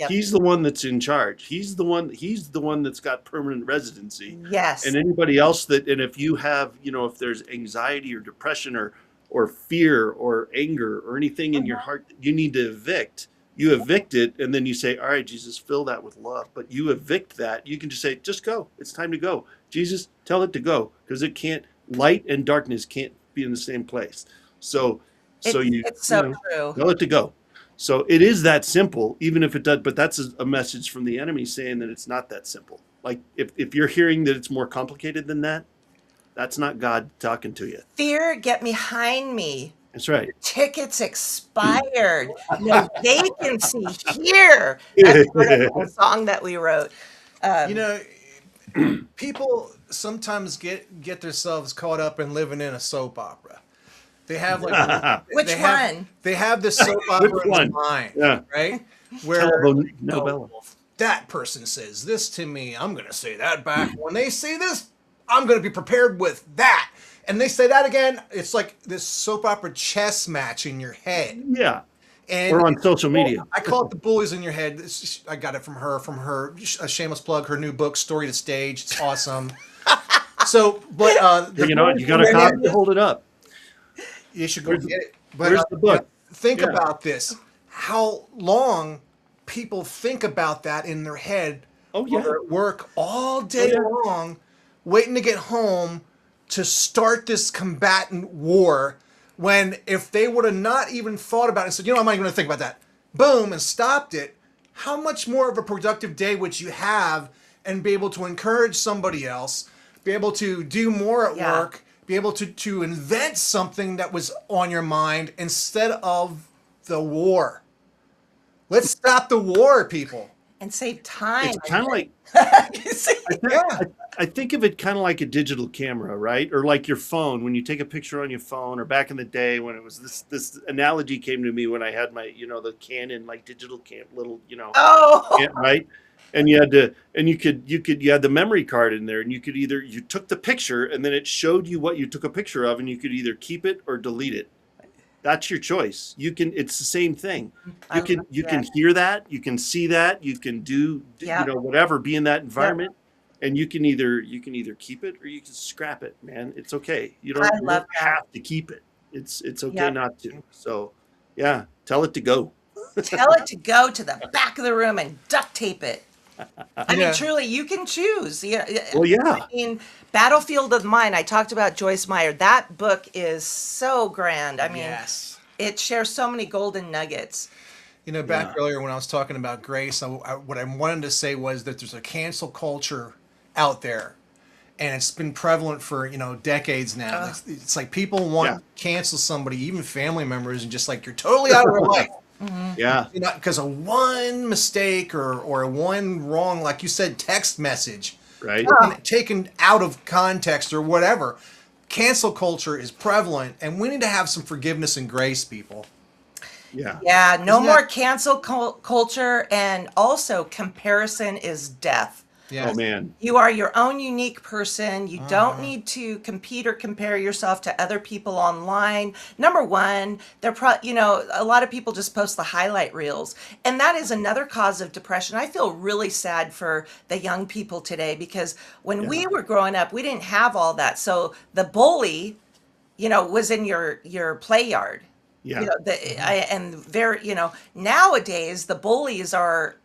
He's the one that's in charge. He's the one that's got permanent residency. Yes. And anybody else and if you have, if there's anxiety or depression or fear or anger or anything in your heart that you need to evict, you evict it, and then you say, all right, Jesus, fill that with love. But you evict that. You can just say, just go. It's time to go. Jesus, tell it to go, because light and darkness can't be in the same place. It's so true. Tell it to go. So it is that simple, even if it does, but that's a message from the enemy saying that it's not that simple. Like if you're hearing that it's more complicated than that, that's not God talking to you. Fear, get behind me. That's right. Tickets expired. No vacancy here. That's a song that we wrote. People sometimes get themselves caught up in living in a soap opera. They have Which one? They have this soap opera in their mind, right? Where that person says this to me, I'm going to say that back. When they say this, I'm going to be prepared with that. And they say that again. It's like this soap opera chess match in your head. Yeah. And or on social media. I call it the bullies in your head. I got it from her, a shameless plug, her new book, Story to Stage. It's awesome. So, but you got a copy to hold it up. You should go get it. But where's the book? Think about this. How long people think about that in their head. Oh, yeah. They're at work all day long, waiting to get home to start this combatant war, when if they would have not even thought about it and said, I'm not even going to think about that, boom, and stopped it, how much more of a productive day would you have and be able to encourage somebody else, be able to do more at work, be able to invent something that was on your mind instead of the war. Let's stop the war, people. And save time. It's kind of like, Yeah. I think of it kind of like a digital camera, right? Or like your phone, when you take a picture on your phone, or back in the day when it was this analogy came to me when I had my, the Canon, like digital little, Oh, right? And you had to, and you had the memory card in there, and you took the picture and then it showed you what you took a picture of, and you could either keep it or delete it. That's your choice. It's the same thing. You can hear that, you can see that, you can do, whatever, be in that environment. And you can either keep it or you can scrap it, man. It's okay. You don't have to keep it. It's okay not to. So, yeah, tell it to go. Tell it to go to the back of the room and duct tape it. I mean, truly, you can choose. Yeah. Well, yeah. I mean, Battlefield of the Mind. I talked about Joyce Meyer. That book is so grand. I mean, it shares so many golden nuggets. Back earlier when I was talking about grace, what I wanted to say was that there's a cancel culture out there, and it's been prevalent for decades now. It's like people want to cancel somebody, even family members, and just like, you're totally out of their life. Yeah, not because of one mistake or one wrong, like you said, text message, right? Taken out of context or whatever. Cancel culture is prevalent, and we need to have some forgiveness and grace, people. Yeah. No more cancel culture, and also comparison is death. Yeah. Oh man. You are your own unique person. You don't need to compete or compare yourself to other people online. Number one, a lot of people just post the highlight reels, and that is another cause of depression. I feel really sad for the young people today, because when we were growing up, we didn't have all that. So the bully, was in your play yard. Yeah. Nowadays the bullies are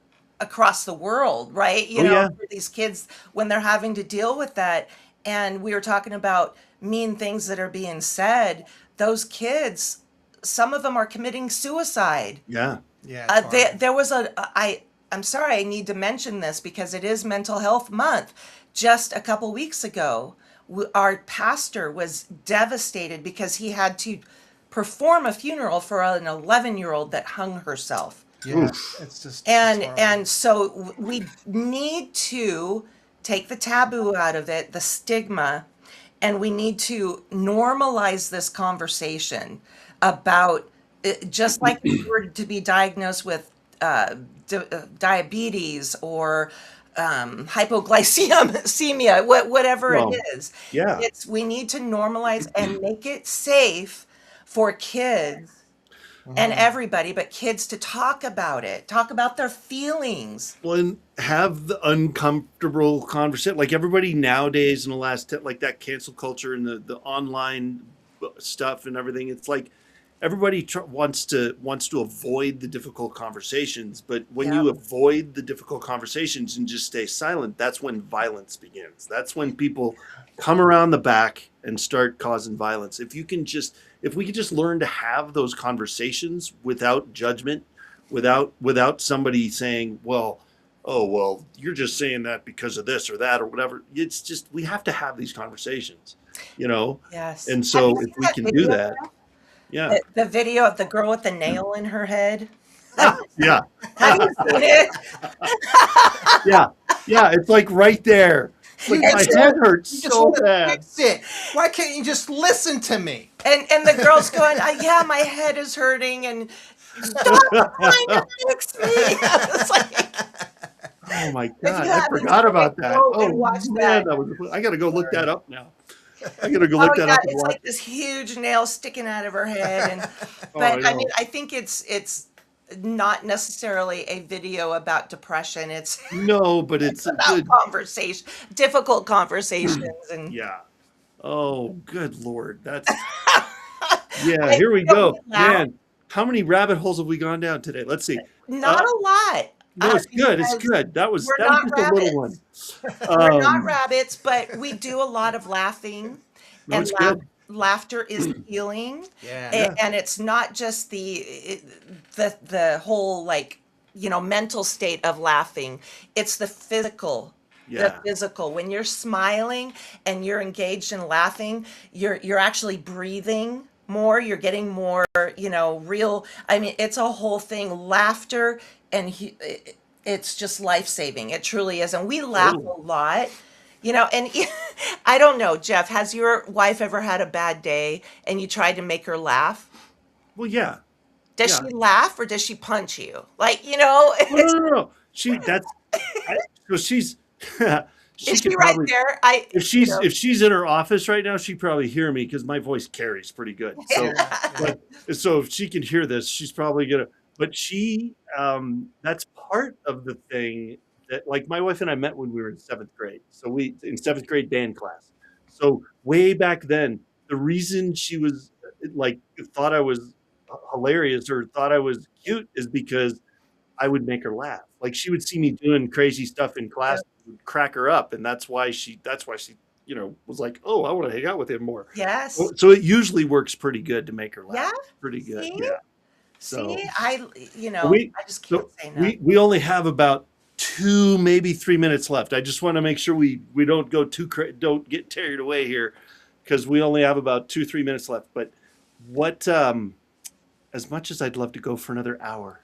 across the world, right? For these kids, when they're having to deal with that. And we were talking about mean things that are being said. Those kids, some of them are committing suicide. Yeah. Yeah. There was I'm sorry, I need to mention this because it is Mental Health Month. Just a couple weeks ago, our pastor was devastated because he had to perform a funeral for an 11-year-old that hung herself. Yeah, it's just and so we need to take the taboo out of it, the stigma, and we need to normalize this conversation about just like if you were to be diagnosed with diabetes or hypoglycemia, whatever it is. Yeah. We need to normalize and make it safe for kids and everybody, but kids, to talk about it, talk about their feelings. Well, and have the uncomfortable conversation. Like everybody nowadays in the last, like that cancel culture and the online stuff and everything. It's like everybody wants to avoid the difficult conversations. But when you avoid the difficult conversations and just stay silent, that's when violence begins. That's when people come around the back and start causing violence. If we could just learn to have those conversations without judgment, without somebody saying, well, you're just saying that because of this or that or whatever. It's just, we have to have these conversations, Yes. And so if we can do that, the video of the girl with the nail in her head. Yeah. Have you seen it? Yeah. It's like right there. Like my head hurts so bad. Fix it. Why can't you just listen to me? And the girl's going, my head is hurting, and stop trying to fix me. It's like, oh my God, I forgot about that. I got to go look that up now. I got to go look that up. It's like this huge nail sticking out of her head, but I mean, I think it's not necessarily a video about depression. It's but it's about a good conversation, difficult conversations, and Oh, good Lord, that's Here we go, man. How many rabbit holes have we gone down today? Let's see. Not a lot. No, it's good. It's good. That was just a little one. We're not rabbits, but we do a lot of laughing. No, and it's good. laughter is healing. Yeah. Yeah. And it's not just the whole, like, mental state of laughing. It's the Yeah. physical. When you're smiling and you're engaged in laughing, you're actually breathing more, you're getting more, real. I mean, it's a whole thing. Laughter and it's just life-saving. It truly is. And we laugh Totally. a lot. And I don't know, Jeff, has your wife ever had a bad day and you tried to make her laugh? Well, yeah. Does Yeah. she laugh or does she punch you? Like, Oh, no, it's, no, no, no. So she's, she is she could right probably, there? if she's in her office right now, she'd probably hear me because my voice carries pretty good. So, Yeah. Yeah. but so if she can hear this, she's probably gonna. But that's part of the thing that, like, my wife and I met when we were in seventh grade. So we in seventh grade band class. So way back then, the reason she was like thought I was hilarious or thought I was cute is because I would make her laugh. Like she would see me doing crazy stuff in class, it would crack her up, and that's why she was like, "Oh, I want to hang out with him more." Yes. So it usually works pretty good to make her Yeah. laugh. Pretty good, See? yeah. See, So we I just can't so say no. we only have about 2, maybe 3 minutes left. I just want to make sure we don't go don't get carried away here because we only have about 2, 3 minutes left. But what as much as I'd love to go for another hour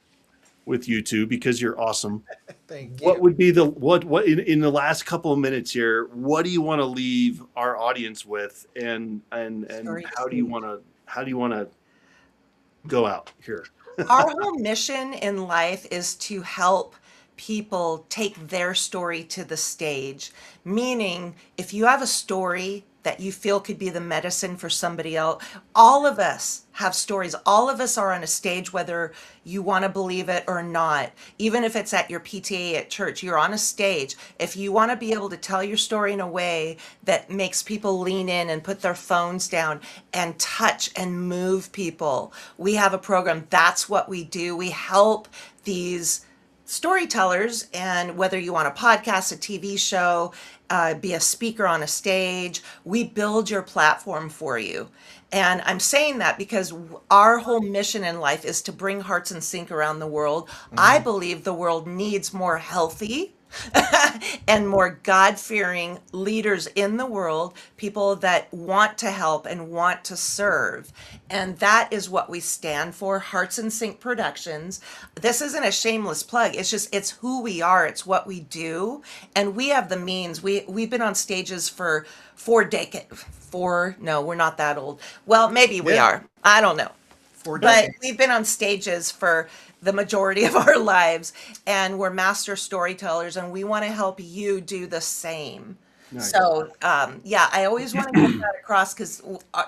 with you two because you're awesome. Thank What you. would be what in the last couple of minutes here, what do you want to leave our audience with and Story to how do you want to go out here? Our whole mission in life is to help people take their story to the stage. Meaning, if you have a story that you feel could be the medicine for somebody else, all of us have stories. All of us are on a stage, whether you want to believe it or not. Even if it's at your PTA at church, you're on a stage. If you want to be able to tell your story in a way that makes people lean in and put their phones down and touch and move people, we have a program. That's what we do. We help these storytellers, and whether you want a podcast, a TV show, be a speaker on a stage, we build your platform for you. And I'm saying that because our whole mission in life is to bring hearts and sink around the world. I believe the world needs more healthy and more God-fearing leaders in the world, people that want to help and want to serve. And that is what we stand for, Hearts and Sink Productions. This isn't a shameless plug. It's who we are. It's what we do. And we have the means. We've been on stages for 4 decades. No, we're not that old. Well, maybe we Yeah. are. I don't know. 4 But decades. we've been on stages for the majority of our lives, and we're master storytellers, and we want to help you do the same. Nice. So, yeah, I always want to get that across because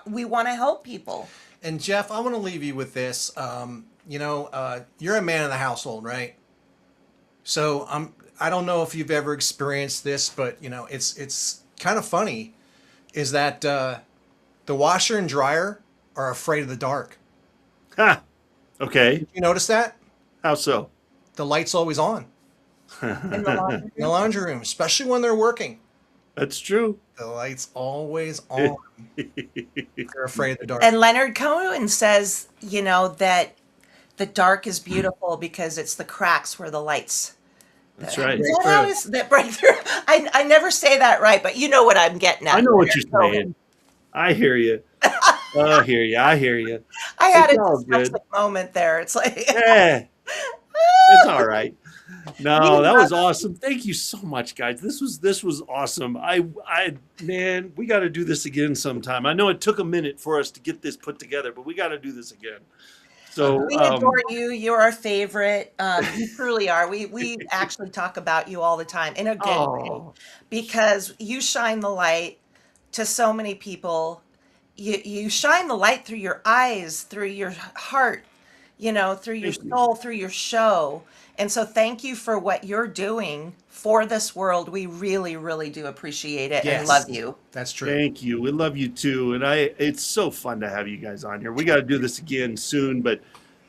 we want to help people. And Jeff, I want to leave you with this. You're a man of the household, right? So I don't know if you've ever experienced this, but it's kind of funny, is that the washer and dryer are afraid of the dark. Ha. Okay. You notice that? How so? The light's always on In the laundry in the laundry room, especially when they're working. That's true. The light's always on. They're afraid of the dark. And Leonard Cohen says, that the dark is beautiful because it's the cracks where the lights. That's right. Is that how it is? That breakthrough? I never say that right, but you know what I'm getting at. I know what Leonard you're Cohen. saying. I hear you. I hear you. I hear you. I had It's a all good. dyslexic moment there. It's like, Yeah, it's all right. No, We that was love- awesome. Thank you so much, guys. This was awesome. Man, we got to do this again sometime. I know it took a minute for us to get this put together, but we got to do this again. So we adore you. You're our favorite. You truly are. We actually talk about you all the time in a good way oh, because you shine the light to so many people. You shine the light through your eyes, through your heart, through your Thank you. soul, through your show. And so thank you for what you're doing for this world. We really, really do appreciate it and Yes. love you. That's true. Thank you. We love you too. And it's so fun to have you guys on here. We got to do this again soon, but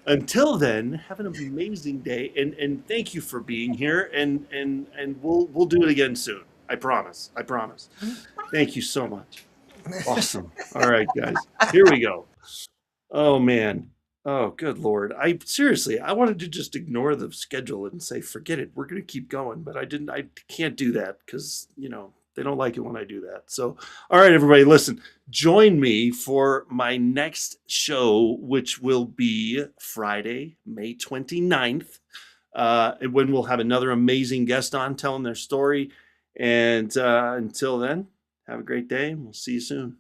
until then, have an amazing day and thank you for being here and we'll do it again soon. I promise. Thank you so much. Awesome. All right, guys, here we go. Oh man. Oh, good Lord. I wanted to just ignore the schedule and say, forget it. We're going to keep going. But I can't do that because, they don't like it when I do that. So, all right, everybody, listen, join me for my next show, which will be Friday, May 29th, when we'll have another amazing guest on telling their story. And until then, have a great day and we'll see you soon.